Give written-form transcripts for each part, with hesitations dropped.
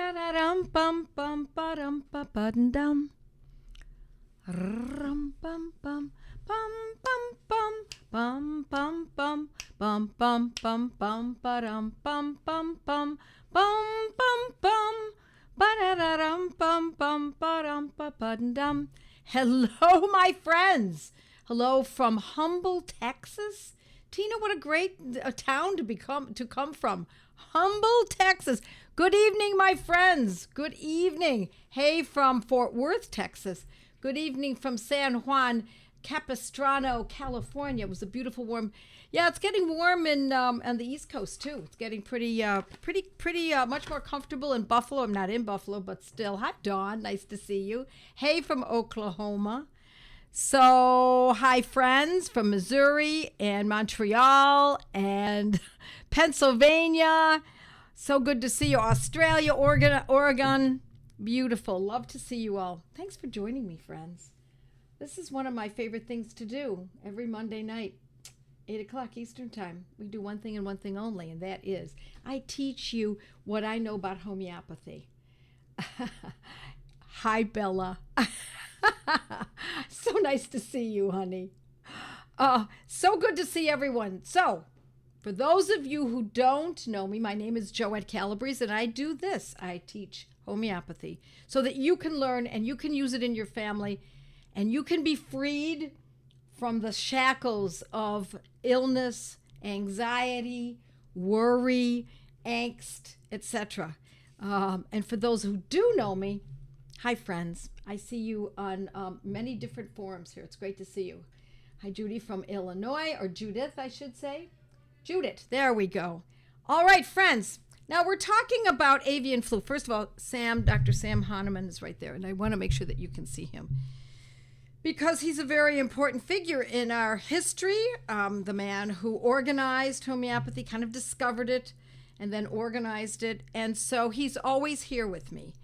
Ba-da-dum bum bum ba-dum ba-ba-dum. Rum bum bum bum bum bum bum bum bum bum bum bum bum ba-dum bum bum bum bum bum bum ba-da-da-dum bum bum ba-dum ba-ba-dum. Hello, my friends. Hello from Humble, Texas. Tina, what a great town to come from. Humble, Texas. Good evening, my friends. Good evening. Hey, from Fort Worth, Texas. Good evening from San Juan Capistrano, California. It was a beautiful warm. Yeah, it's getting warm on the East Coast too. It's getting pretty much more comfortable in Buffalo. I'm not in Buffalo, but still. Hi, Dawn. Nice to see you. Hey, from Oklahoma. So, hi, friends from Missouri and Montreal and Pennsylvania. So good to see you. Australia, Oregon. Beautiful. Love to see you all. Thanks for joining me, friends. This is one of my favorite things to do every Monday night, 8 o'clock Eastern Time. We do one thing and one thing only, and that is I teach you what I know about homeopathy. Hi, Bella. So nice to see you, honey. So good to see everyone. So, for those of you who don't know me, my name is Joette Calabrese, and I do this. I teach homeopathy so that you can learn and you can use it in your family, and you can be freed from the shackles of illness, anxiety, worry, angst, etc. And for those who do know me, hi, friends. I see you on many different forums here. It's great to see you. Hi, Judy from Illinois, or Judith, I should say. Judith, there we go. All right, friends. Now we're talking about avian flu. First of all, Dr. Sam Hahnemann is right there, and I want to make sure that you can see him because he's a very important figure in our history. The man who organized homeopathy, kind of discovered it, and then organized it, and so he's always here with me.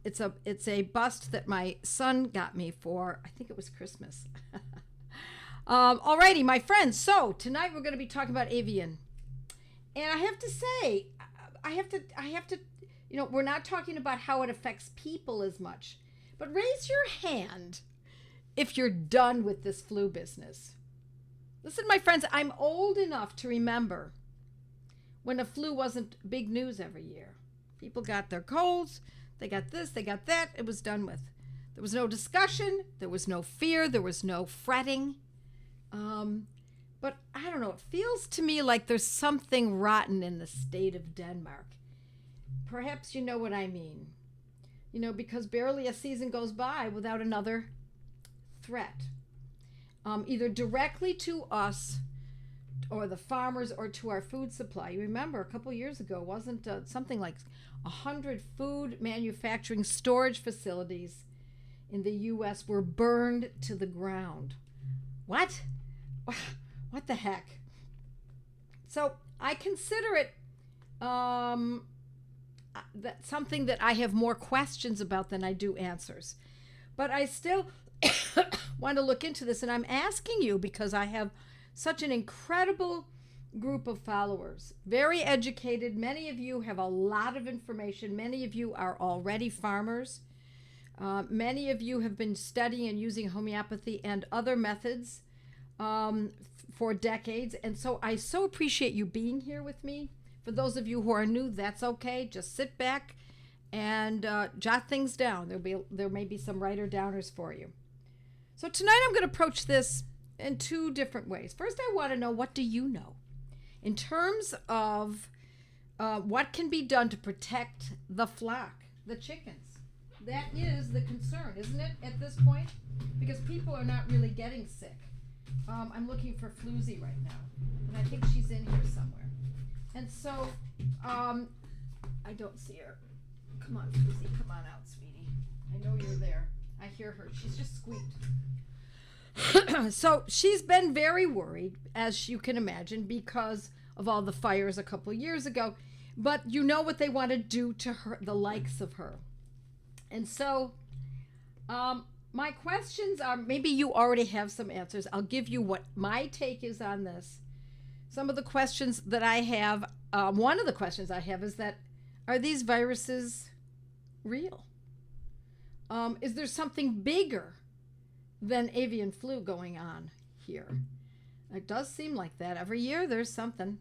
It's a bust that my son got me for, I think it was Christmas. Alrighty, my friends. So tonight we're going to be talking about avian, and I have to say, we're not talking about how it affects people as much, but raise your hand if you're done with this flu business. Listen, my friends, I'm old enough to remember when the flu wasn't big news every year. People got their colds. They got this, they got that. It was done with. There was no discussion. There was no fear. There was no fretting. But I don't know. It feels to me like there's something rotten in the state of Denmark. Perhaps you know what I mean. Because barely a season goes by without another threat. Either directly to us or the farmers or to our food supply. You remember a couple years ago, wasn't something like 100 food manufacturing storage facilities in the U.S. were burned to the ground. What? What the heck? So I consider it that something that I have more questions about than I do answers. But I still want to look into this, and I'm asking you because I have such an incredible group of followers, very educated. Many of you have a lot of information. Many of you are already farmers. Many of you have been studying and using homeopathy and other methods for decades. And so I so appreciate you being here with me. For those of you who are new, that's okay. Just sit back and jot things down. There may be some writer-downers for you. So tonight I'm going to approach this in two different ways. First, I want to know, what do you know in terms of what can be done to protect the flock, the chickens? That is the concern, isn't it, at this point? Because people are not really getting sick. I'm looking for Floozy right now, and I think she's in here somewhere. And so, I don't see her. Come on, Floozy, come on out, sweetie. I know you're there. I hear her. She's just squeaked. So she's been very worried, as you can imagine, because of all the fires a couple years ago. But you know what they want to do to her, the likes of her. And so my questions are, maybe you already have some answers. I'll give you what my take is on this. Some of the questions that I have, one of the questions I have is that Are these viruses real? Is there something bigger than avian flu going on here? It does seem like that. Every year there's something.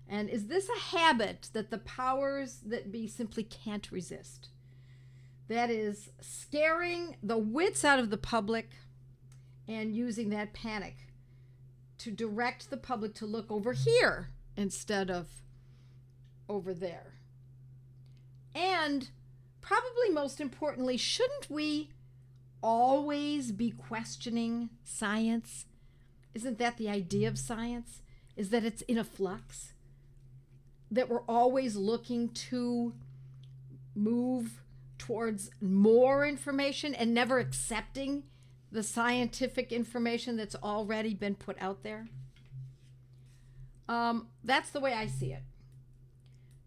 And is this a habit that the powers that be simply can't resist? That is scaring the wits out of the public and using that panic to direct the public to look over here instead of over there. And probably most importantly, shouldn't we always be questioning science? Isn't that the idea of science? Is that it's in a flux? That we're always looking to move towards more information and never accepting the scientific information that's already been put out there? That's the way I see it.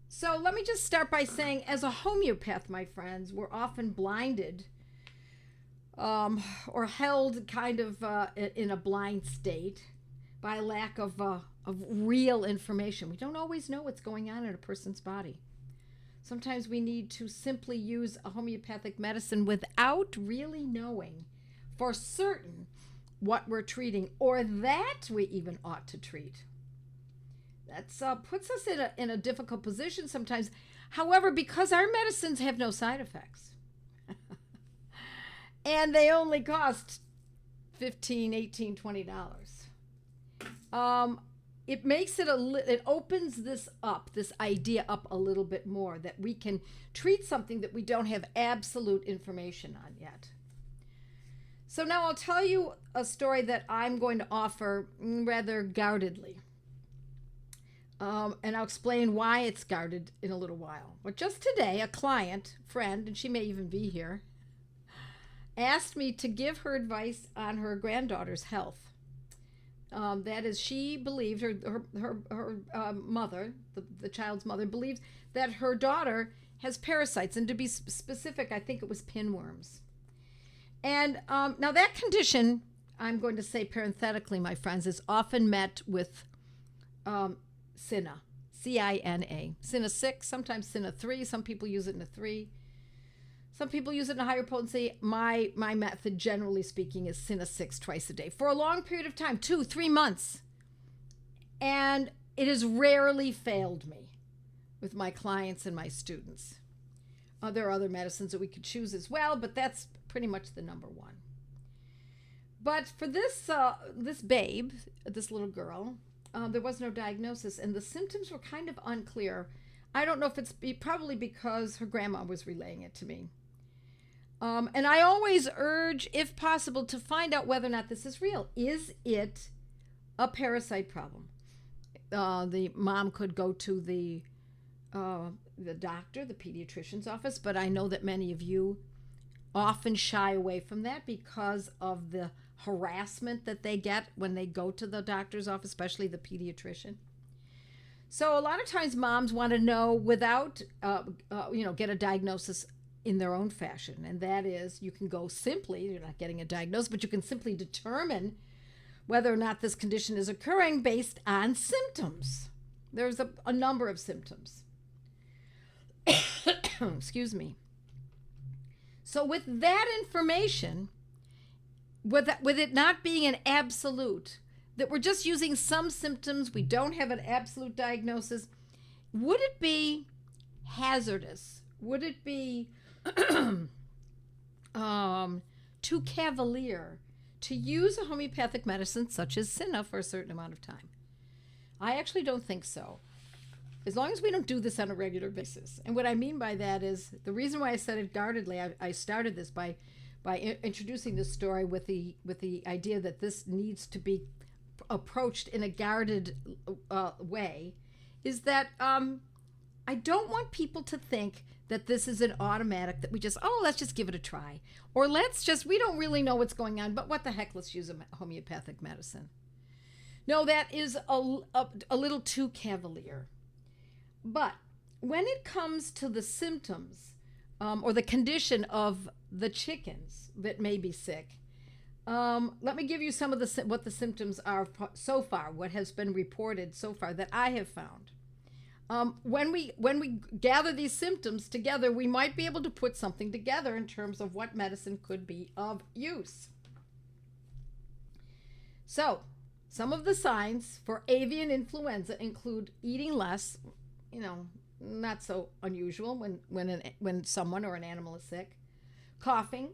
So let me just start by saying, as a homeopath, my friends, we're often blinded or held kind of in a blind state by lack of real information. We don't always know what's going on in a person's body. Sometimes we need to simply use a homeopathic medicine without really knowing for certain what we're treating or that we even ought to treat. That puts us in a difficult position sometimes. However, because our medicines have no side effects and they only cost $15, $18, $20, it makes it it opens this idea up a little bit more, that we can treat something that we don't have absolute information on yet. So now I'll tell you a story that I'm going to offer rather guardedly. And I'll explain why it's guarded in a little while. But just today, a friend, and she may even be here, asked me to give her advice on her granddaughter's health. That is, she believed, her mother, the child's mother, believes that her daughter has parasites. And to be specific, I think it was pinworms. And now that condition, I'm going to say parenthetically, my friends, is often met with Cina, C-I-N-A. Cina 6, sometimes Cina 3. Some people use it in a 3. Some people use it in a higher potency. My method, generally speaking, is Cina 6 twice a day for a long period of time, 2-3 months. And it has rarely failed me with my clients and my students. There are other medicines that we could choose as well, but that's pretty much the number one. But for this babe, this little girl, there was no diagnosis, and the symptoms were kind of unclear. I don't know if it's probably because her grandma was relaying it to me. And I always urge, if possible, to find out whether or not this is real. Is it a parasite problem? The mom could go to the doctor, the pediatrician's office, but I know that many of you often shy away from that because of the harassment that they get when they go to the doctor's office, especially the pediatrician. So a lot of times moms want to know without, get a diagnosis in their own fashion. And that is, you can go simply, you're not getting a diagnosis, but you can simply determine whether or not this condition is occurring based on symptoms. There's a number of symptoms. Excuse me. So with that information, with it not being an absolute, that we're just using some symptoms, we don't have an absolute diagnosis, would it be hazardous? Would it be too cavalier to use a homeopathic medicine such as Cina for a certain amount of time? I actually don't think so, as long as we don't do this on a regular basis. And what I mean by that is, the reason why I said it guardedly, I started this by introducing this story with the idea that this needs to be approached in a guarded way, is that I don't want people to think that this is an automatic, that we just, let's just give it a try. Or we don't really know what's going on, but what the heck, let's use a homeopathic medicine. No, that is a little too cavalier. But when it comes to the symptoms or the condition of the chickens that may be sick, let me give you some of what the symptoms are so far, what has been reported so far that I have found. When we gather these symptoms together, we might be able to put something together in terms of what medicine could be of use. So, some of the signs for avian influenza include eating less, not so unusual when someone or an animal is sick, coughing,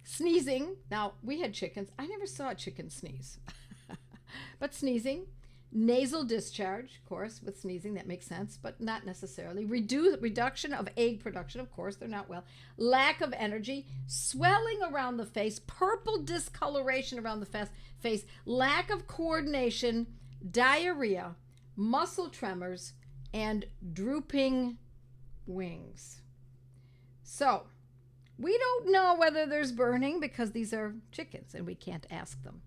sneezing. Now, we had chickens. I never saw a chicken sneeze, but sneezing, nasal discharge, of course, with sneezing, that makes sense, but not necessarily. Reduction of egg production, of course, they're not well. Lack of energy, swelling around the face, purple discoloration around the face, lack of coordination, diarrhea, muscle tremors, and drooping wings. So, we don't know whether there's burning because these are chickens and we can't ask them.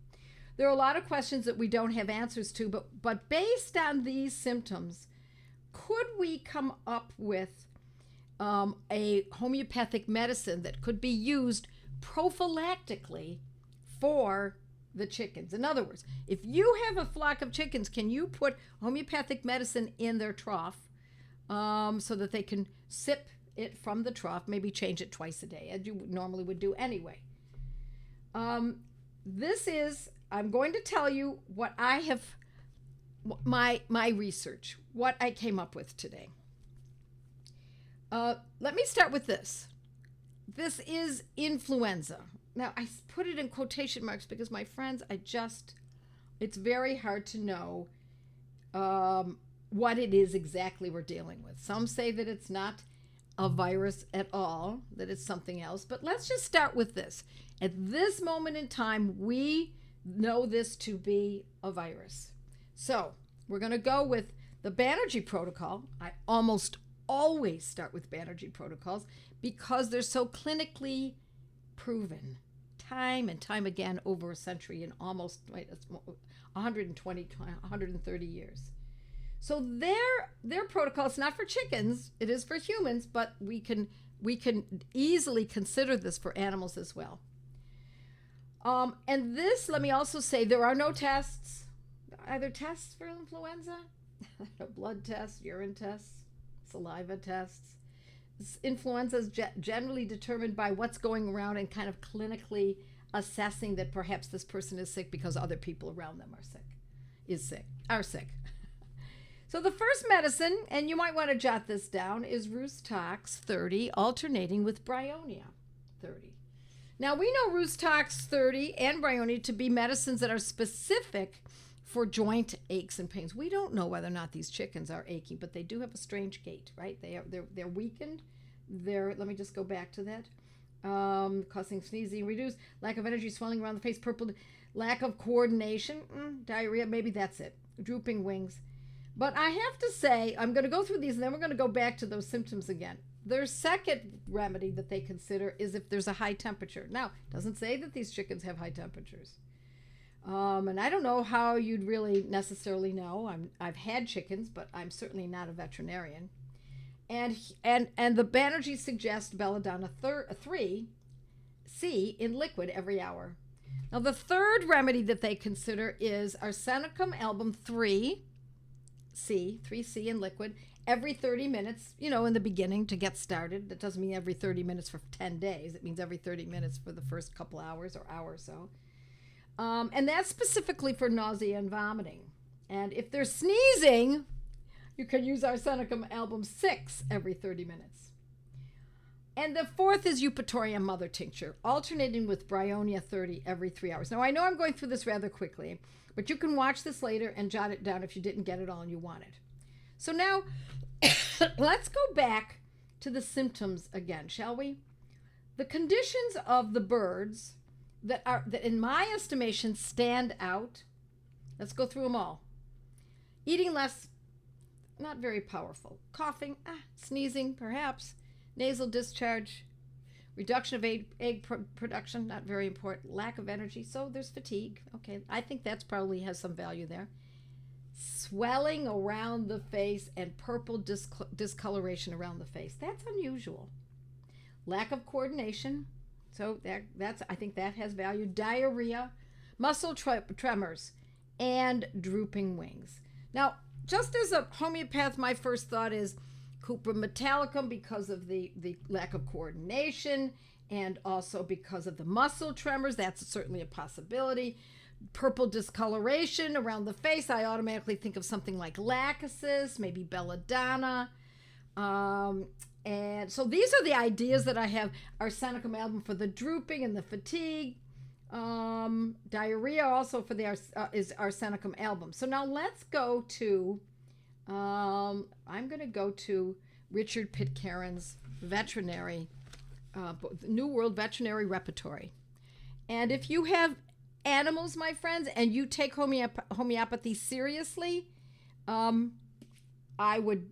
There are a lot of questions that we don't have answers to, but based on these symptoms, could we come up with a homeopathic medicine that could be used prophylactically for the chickens? In other words, if you have a flock of chickens, can you put homeopathic medicine in their trough so that they can sip it from the trough, maybe change it twice a day, as you normally would do anyway? I'm going to tell you what I have, my research, what I came up with today. Let me start with this. This is influenza. Now, I put it in quotation marks because, my friends, it's very hard to know what it is exactly we're dealing with. Some say that it's not a virus at all, that it's something else. But let's just start with this. At this moment in time, we know this to be a virus. So we're going to go with the Banerjee protocol. I almost always start with Banerjee protocols because they're so clinically proven time and time again over a century and almost 120, 130 years. So their protocol is not for chickens, it is for humans, but we can easily consider this for animals as well. And this, let me also say, there are no tests. Are there tests for influenza? Blood tests, urine tests, saliva tests. Influenza is generally determined by what's going around and kind of clinically assessing that perhaps this person is sick because other people around them are sick. So the first medicine, and you might want to jot this down, is Rhus tox 30 alternating with Bryonia 30. Now, we know Rhus tox 30 and Bryonia to be medicines that are specific for joint aches and pains. We don't know whether or not these chickens are aching, but they do have a strange gait, right? They're weakened. Let me just go back to that. Causing sneezing, reduced, lack of energy, swelling around the face, purple, lack of coordination, diarrhea, maybe that's it. Drooping wings. But I have to say, I'm going to go through these and then we're going to go back to those symptoms again. Their second remedy that they consider is if there's a high temperature. Now, it doesn't say that these chickens have high temperatures. And I don't know how you'd really necessarily know. I've had chickens, but I'm certainly not a veterinarian. And the Banerjee suggests belladonna 3C in liquid every hour. Now, the third remedy that they consider is arsenicum album 3C in liquid, every 30 minutes, in the beginning to get started. That doesn't mean every 30 minutes for 10 days. It means every 30 minutes for the first couple hours or hour or so. And that's specifically for nausea and vomiting. And if they're sneezing, you can use arsenicum album 6 every 30 minutes. And the fourth is Eupatorium mother tincture, alternating with Bryonia 30 every 3 hours. Now, I know I'm going through this rather quickly, but you can watch this later and jot it down if you didn't get it all and you want it. So now, let's go back to the symptoms again, shall we? The conditions of the birds that in my estimation stand out. Let's go through them all. Eating less, not very powerful. Coughing, sneezing, perhaps. Nasal discharge, reduction of egg production, not very important. Lack of energy, so there's fatigue. Okay, I think that's probably has some value there. Swelling around the face and purple discoloration around the face. That's unusual. Lack of coordination, so that's I think that has value. Diarrhea, muscle tremors, and drooping wings. Now, just as a homeopath, my first thought is Cuprum metallicum because of the lack of coordination and also because of the muscle tremors. That's certainly a possibility. Purple discoloration around the face, I automatically think of something like lachesis, maybe belladonna. And so these are the ideas that I have. Arsenicum album for the drooping and the fatigue. Diarrhea also for the is Arsenicum album. So now let's go to, I'm going to go to Richard Pitcairn's veterinary, New World Veterinary Repertory. And if you have animals, my friends, and you take homeopathy seriously, I would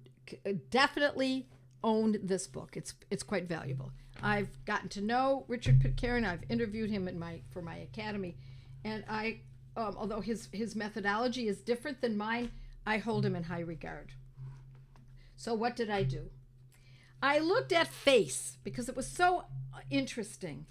definitely own this book. It's quite valuable. I've gotten to know Richard Pitcairn. I've interviewed him for my academy, and I, although his methodology is different than mine, I hold him in high regard. So what did I do? I looked at face because it was so interesting.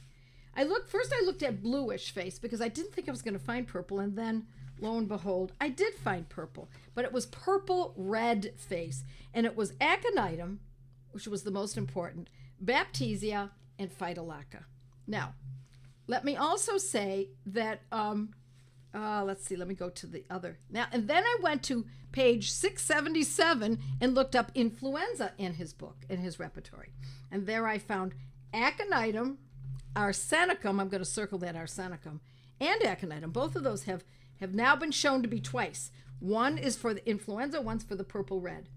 I looked at bluish face because I didn't think I was going to find purple, and then lo and behold, I did find purple, but it was purple red face, and it was aconitum, which was the most important, Baptisia, and Phytolacca. Now, let me also say that, let's see, let me go to the other. Now, and then I went to page 677 and looked up influenza in his book, in his repertory. And there I found aconitum, arsenicum, I'm going to circle that arsenicum, and aconitum. Both of those have now been shown to be twice. One is for the influenza, one's for the purple red.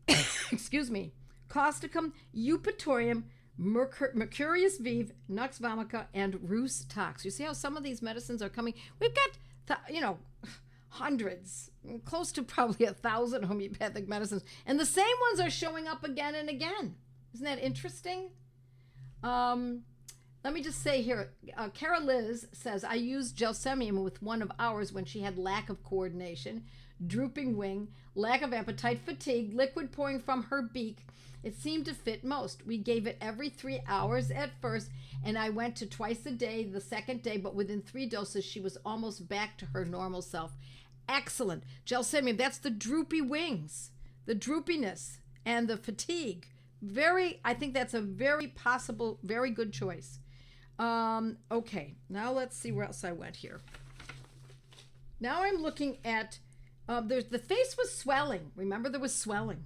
Excuse me. Causticum, Eupatorium, Mercurius vive, Nux vomica, and Rhus tox. You see how some of these medicines are coming? We've got, hundreds, close to probably 1,000 homeopathic medicines, and the same ones are showing up again and again. Isn't that interesting? Let me just say here, Cara Liz says, I used gelsemium with one of ours when she had lack of coordination, drooping wing, lack of appetite, fatigue, liquid pouring from her beak. It seemed to fit most. We gave it every 3 hours at first, and I went to twice a day the second day, but within 3 doses, she was almost back to her normal self. Excellent. Gelsemium, that's the droopy wings, the droopiness, and the fatigue. I think that's a very possible, very good choice. Okay, now let's see where else I went here. Now I'm looking at, the face was swelling. Remember, there was swelling.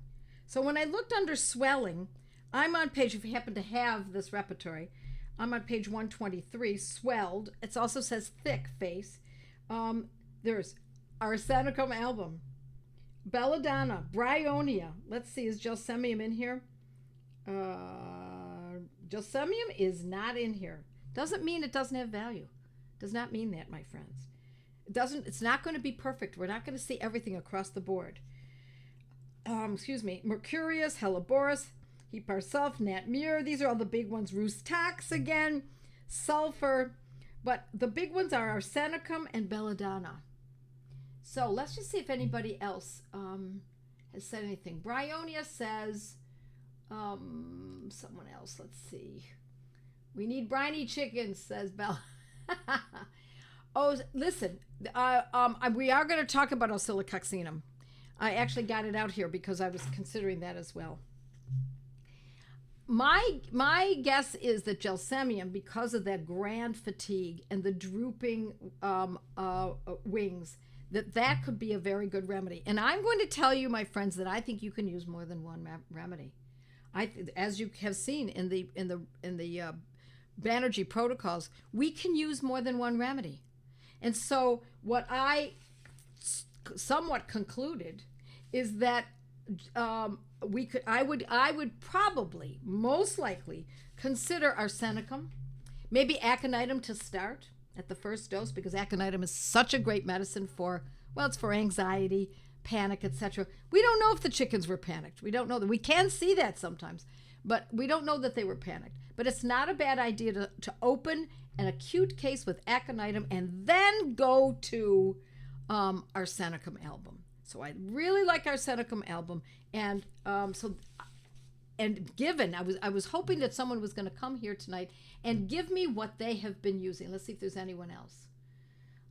So when I looked under swelling, I'm on page, if you happen to have this repertory, I'm on page 123, swelled. It also says thick face. There's Arsenicum album, Belladonna, Bryonia. Let's see, is Gelsemium in here? Gelsemium is not in here. Doesn't mean it doesn't have value. Does not mean that, my friends. It's not going to be perfect. We're not going to see everything across the board. Mercurius, Helleborus, Heparsulf, Natmur. These are all the big ones. Rhus tox again, sulfur. But the big ones are Arsenicum and Belladonna. So let's just see if anybody else has said anything. Bryonia says, someone else, let's see. We need briny chickens, says Bella. Oh, listen, we are going to talk about Oscillococcinum. I actually got it out here because I was considering that as well. My guess is that Gelsemium, because of that grand fatigue and the drooping wings, that could be a very good remedy. And I'm going to tell you, my friends, that I think you can use more than one remedy. As you have seen in the Banerjee protocols, we can use more than one remedy. And so what I somewhat concluded is that I would probably, most likely, consider arsenicum, maybe aconitum to start at the first dose, because aconitum is such a great medicine for, well, it's for anxiety, panic, etc. We don't know if the chickens were panicked. We don't know that. We can see that sometimes, but we don't know that they were panicked. But it's not a bad idea to open an acute case with aconitum and then go to Arsenicum album. So I really like Arsenicum album, and given I was hoping that someone was going to come here tonight and give me what they have been using. Let's see if there's anyone else.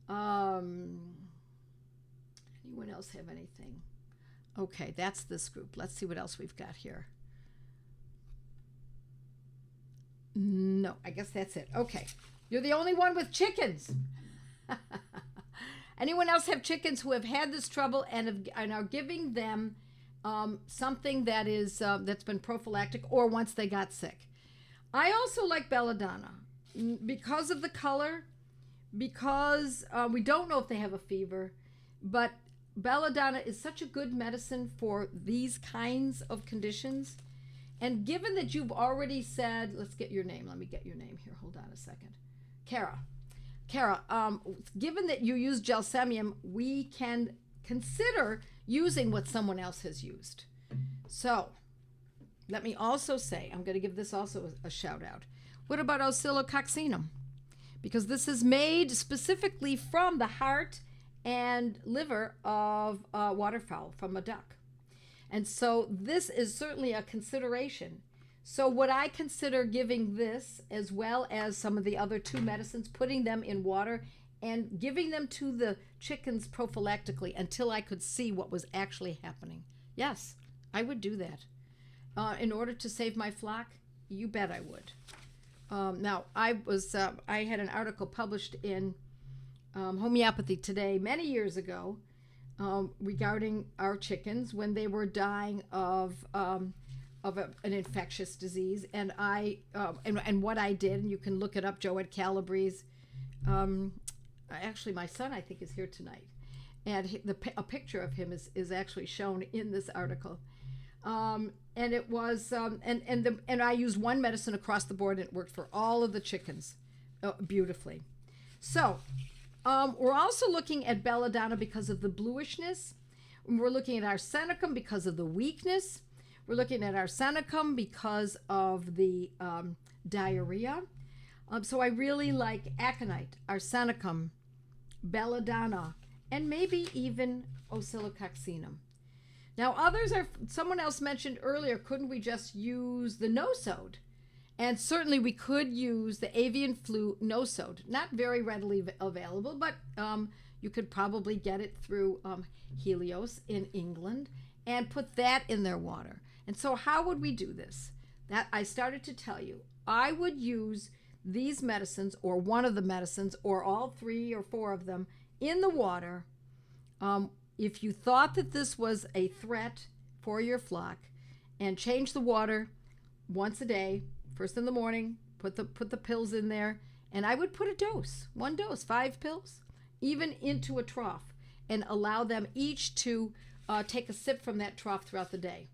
Anyone else have anything? Okay, that's this group. Let's see what else we've got here. No, I guess that's it. Okay, you're the only one with chickens. Anyone else have chickens who have had this trouble and are giving them something that is that's been prophylactic or once they got sick? I also like belladonna because of the color, because we don't know if they have a fever, but belladonna is such a good medicine for these kinds of conditions. And given that you've already said, let's get your name. Let me get your name here. Hold on a second. Kara, given that you use gelsemium, we can consider using what someone else has used. So let me also say, I'm going to give this also a shout out. What about oscillococcinum? Because this is made specifically from the heart and liver of waterfowl, from a duck. And so this is certainly a consideration. So would I consider giving this as well as some of the other two medicines, putting them in water and giving them to the chickens prophylactically until I could see what was actually happening? Yes, I would do that. In order to save my flock, you bet I would. Now, I had an article published in Homeopathy Today many years ago regarding our chickens when they were dying of an infectious disease, and and what I did, and you can look it up. Joette Calabrese. Actually, my son I think is here tonight, and a picture of him is actually shown in this article. And it was and I used one medicine across the board, and it worked for all of the chickens beautifully. So we're also looking at belladonna because of the bluishness. We're looking at arsenicum because of the weakness. We're looking at arsenicum because of the diarrhea. So I really like aconite, arsenicum, belladonna, and maybe even oscillococcinum. Now someone else mentioned earlier, couldn't we just use the nosode? And certainly we could use the avian flu nosode. Not very readily available, but you could probably get it through Helios in England and put that in their water. And so how would we do this? That I started to tell you. I would use these medicines, or one of the medicines, or all 3 or 4 of them in the water. If you thought that this was a threat for your flock, and change the water once a day, first in the morning, put the pills in there, and I would put one dose, 5 pills, even into a trough, and allow them each to take a sip from that trough throughout the day.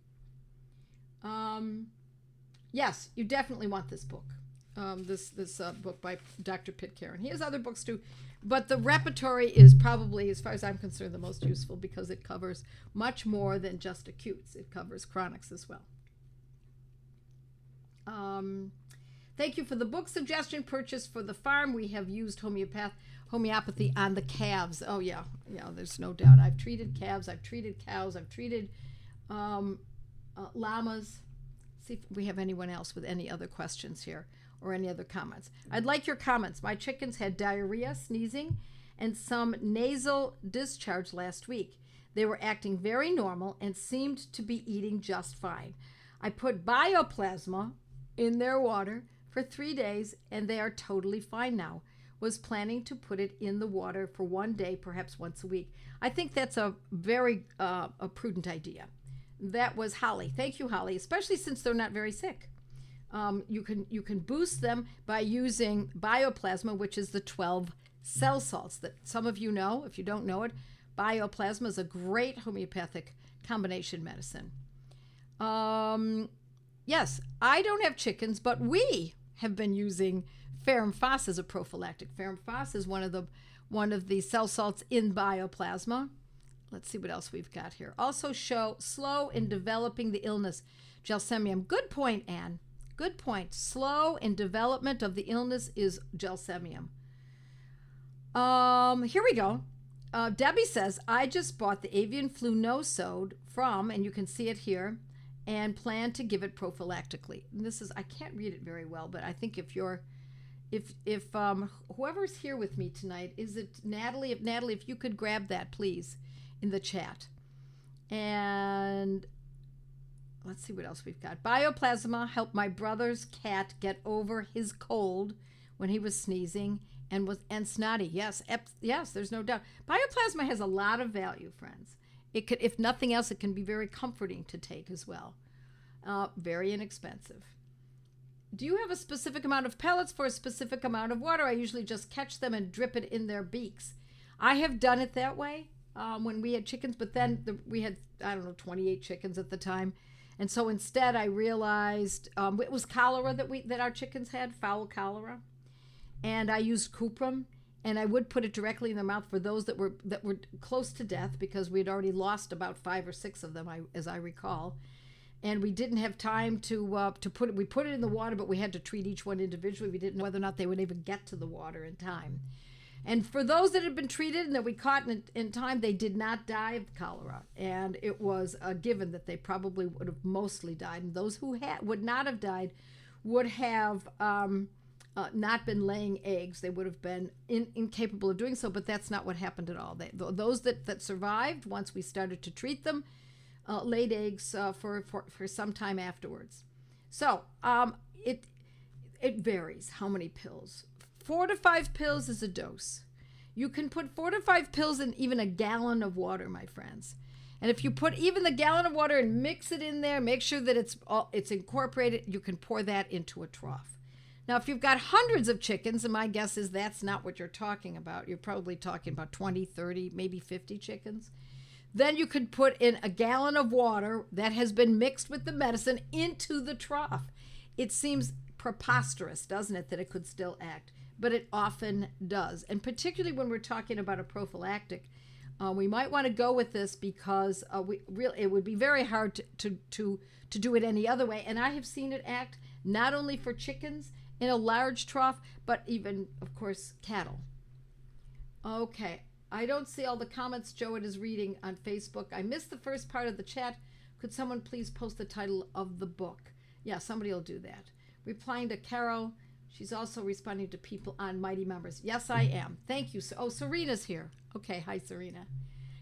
Yes, you definitely want this book. This book by Dr. Pitcairn. He has other books too, but the repertory is probably, as far as I'm concerned, the most useful because it covers much more than just acutes. It covers chronics as well. Thank you for the book suggestion. Purchase for the farm. We have used homeopathy on the calves. Oh yeah, there's no doubt. I've treated calves, I've treated cows, I've treated llamas. See if we have anyone else with any other questions here or any other comments. I'd like your comments. My chickens had diarrhea, sneezing, and some nasal discharge last week. They were acting very normal and seemed to be eating just fine. I put bioplasma in their water for 3 days, and they are totally fine now. Was planning to put it in the water for 1 day, perhaps once a week. I think that's a very a prudent idea. That was Holly. Thank you, Holly, especially since they're not very sick. You can boost them by using bioplasma, which is the 12 cell salts that some of you know. If you don't know it, bioplasma is a great homeopathic combination medicine. Yes, I don't have chickens, but we have been using ferrum phos as a prophylactic. Ferrum phos is one of the cell salts in bioplasma. Let's see what else we've got here. Also show slow in developing the illness. Gelsemium. Good point, Anne. Good point. Slow in development of the illness is gelsemium. Here we go. Debbie says, I just bought the avian flu nosode from, and you can see it here, and plan to give it prophylactically. And this is, I can't read it very well, but I think if whoever's here with me tonight, is it Natalie? If Natalie, if you could grab that, please, in the chat. And let's see what else we've got. Bioplasma helped my brother's cat get over his cold when he was sneezing and snotty. Yes, there's no doubt. Bioplasma has a lot of value, friends. It could, if nothing else, it can be very comforting to take as well. Very inexpensive. Do you have a specific amount of pellets for a specific amount of water? I usually just catch them and drip it in their beaks. I have done it that way when we had chickens, but then we had, 28 chickens at the time. And so instead I realized it was cholera that our chickens had, fowl cholera. And I used cuprum, and I would put it directly in their mouth for those that were close to death, because we had already lost about 5 or 6 of them, as I recall. And we didn't have time to put it. We put it in the water, but we had to treat each one individually. We didn't know whether or not they would even get to the water in time. And for those that had been treated and that we caught in time, they did not die of cholera. And it was a given that they probably would have mostly died. And those who would not have died would have not been laying eggs. They would have been incapable of doing so, but that's not what happened at all. Those that survived, once we started to treat them, laid eggs for some time afterwards. So it varies how many pills. 4 to 5 pills is a dose. You can put 4 to 5 pills in even a gallon of water, my friends. And if you put even the gallon of water and mix it in there, make sure that it's incorporated, you can pour that into a trough. Now, if you've got hundreds of chickens, and my guess is that's not what you're talking about. You're probably talking about 20, 30, maybe 50 chickens. Then you could put in a gallon of water that has been mixed with the medicine into the trough. It seems preposterous, doesn't it, that it could still act? But it often does. And particularly when we're talking about a prophylactic, we might want to go with this because it would be very hard to do it any other way. And I have seen it act not only for chickens in a large trough, but even, of course, cattle. Okay, I don't see all the comments Joette is reading on Facebook. I missed the first part of the chat. Could someone please post the title of the book? Yeah, somebody will do that. Replying to Carol. She's also responding to people on Mighty Members. Yes, I am. Thank you. Oh, Serena's here. Okay, hi, Serena.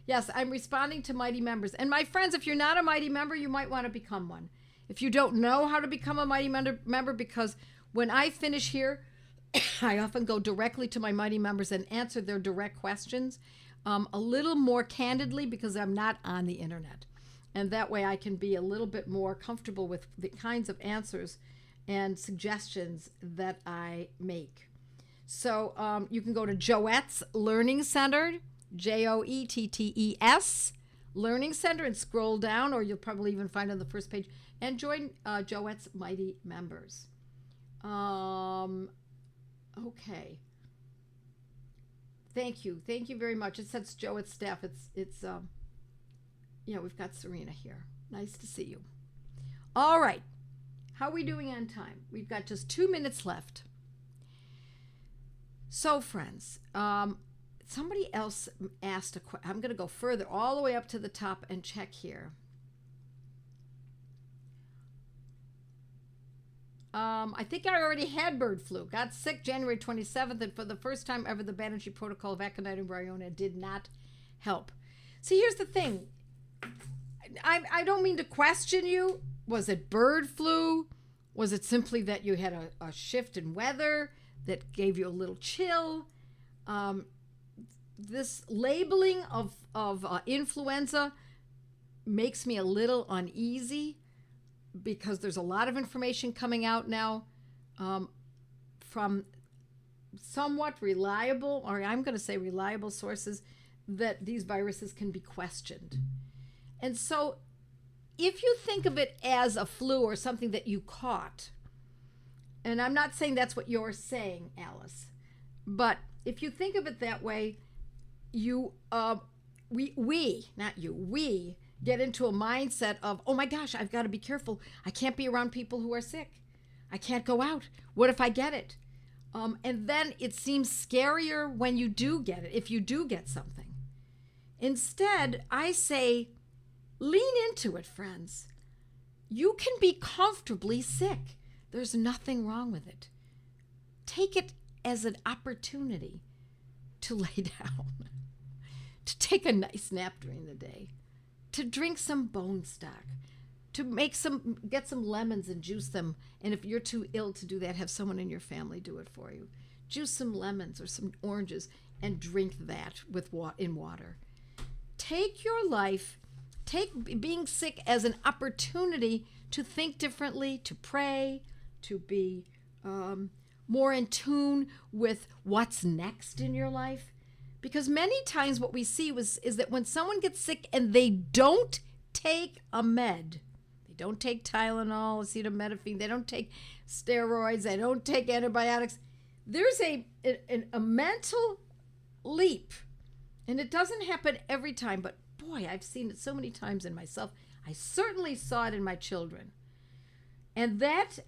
Yes, I'm responding to Mighty Members. And my friends, if you're not a Mighty Member, you might want to become one. If you don't know how to become a Mighty Member, because when I finish here, I often go directly to my Mighty Members and answer their direct questions a little more candidly, because I'm not on the internet. And that way I can be a little bit more comfortable with the kinds of answers and suggestions that I make. So you can go to Joette's Learning Center, JOETTES Learning Center, and scroll down, or you'll probably even find on the first page, and join Joette's Mighty Members. Okay. Thank you very much. It says Joette's staff. It's we've got Serena here. Nice to see you. All right. How are we doing on time? We've got just 2 minutes left. So, friends, somebody else asked a question. I'm going to go further, all the way up to the top and check here. I think I already had bird flu. Got sick January 27th, and for the first time ever, the Banerjee protocol of Aconite and Bryona did not help. See, here's the thing. I don't mean to question you. Was it bird flu? Was it simply that you had a shift in weather that gave you a little chill? This labeling of influenza makes me a little uneasy, because there's a lot of information coming out now from somewhat reliable, or I'm going to say reliable sources, that these viruses can be questioned. And so if you think of it as a flu or something that you caught, and I'm not saying that's what you're saying, Alice, but if you think of it that way, we get into a mindset of, oh my gosh, I've got to be careful. I can't be around people who are sick. I can't go out. What if I get it? And then it seems scarier when you do get it, if you do get something. Instead, I say, lean into it, friends. You can be comfortably sick. There's nothing wrong with it. Take it as an opportunity to lay down, to take a nice nap during the day, to drink some bone stock, to get some lemons and juice them. And if you're too ill to do that, have someone in your family do it for you. Juice some lemons or some oranges and drink that in water. Take your life, take being sick as an opportunity to think differently, to pray, to be more in tune with what's next in your life. Because many times what we see is that when someone gets sick and they don't take a med, they don't take Tylenol, acetaminophen, they don't take steroids, they don't take antibiotics, there's a mental leap. And it doesn't happen every time, but boy, I've seen it so many times in myself. I certainly saw it in my children. And that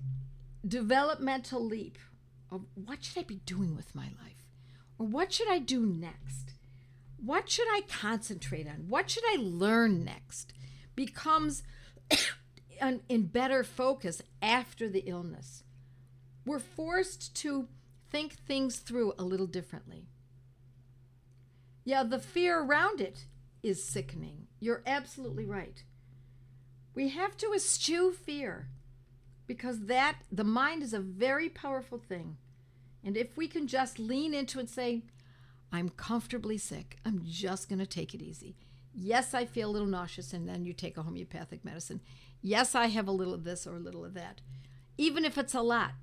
developmental leap of what should I be doing with my life? Or what should I do next? What should I concentrate on? What should I learn next? Becomes in better focus after the illness. We're forced to think things through a little differently. Yeah, the fear around it is sickening. You're absolutely right. We have to eschew fear because the mind is a very powerful thing. And if we can just lean into it and say, I'm comfortably sick, I'm just going to take it easy. Yes, I feel a little nauseous, and then you take a homeopathic medicine. Yes, I have a little of this or a little of that. Even if it's a lot,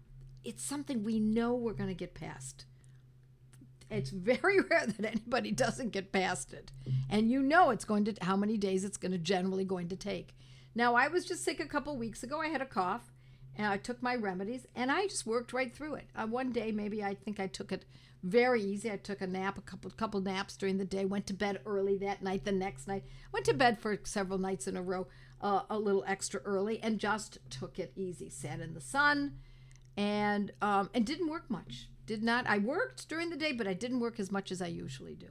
it's something we know we're going to get past. It's very rare that anybody doesn't get past it. And you know how many days it's generally going to take. Now, I was just sick a couple weeks ago. I had a cough, and I took my remedies, and I just worked right through it. One day, maybe I think I took it very easy. I took a nap, a couple naps during the day, went to bed early that night. The next night, went to bed for several nights in a row, a little extra early, and just took it easy. Sat in the sun, and didn't work much. Did not. I worked during the day, but I didn't work as much as I usually do.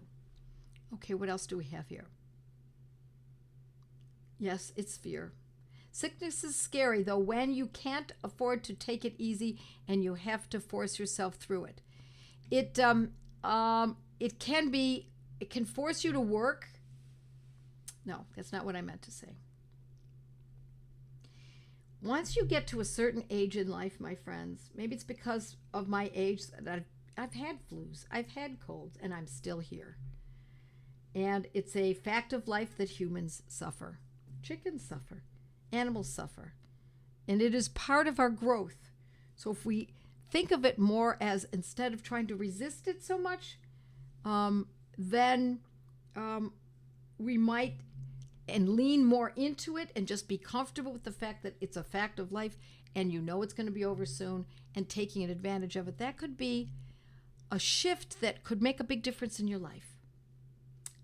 Okay, what else do we have here? Yes, it's fear. Sickness is scary, though, when you can't afford to take it easy and you have to force yourself through it. It can force you to work. No, that's not what I meant to say. Once you get to a certain age in life, my friends, maybe it's because of my age that I've had flus, I've had colds, and I'm still here. And it's a fact of life that humans suffer. Chickens suffer. Animals suffer. And it is part of our growth. So if we think of it more as, instead of trying to resist it so much, then we might and lean more into it and just be comfortable with the fact that it's a fact of life and you know it's going to be over soon, and taking advantage of it. That could be a shift that could make a big difference in your life.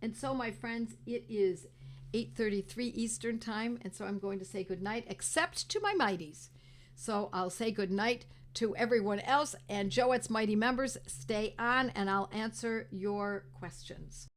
And so, my friends, it is 8:33 Eastern time, and so I'm going to say goodnight, except to my mighties. So I'll say goodnight to everyone else, and Joette's Mighty members, stay on and I'll answer your questions.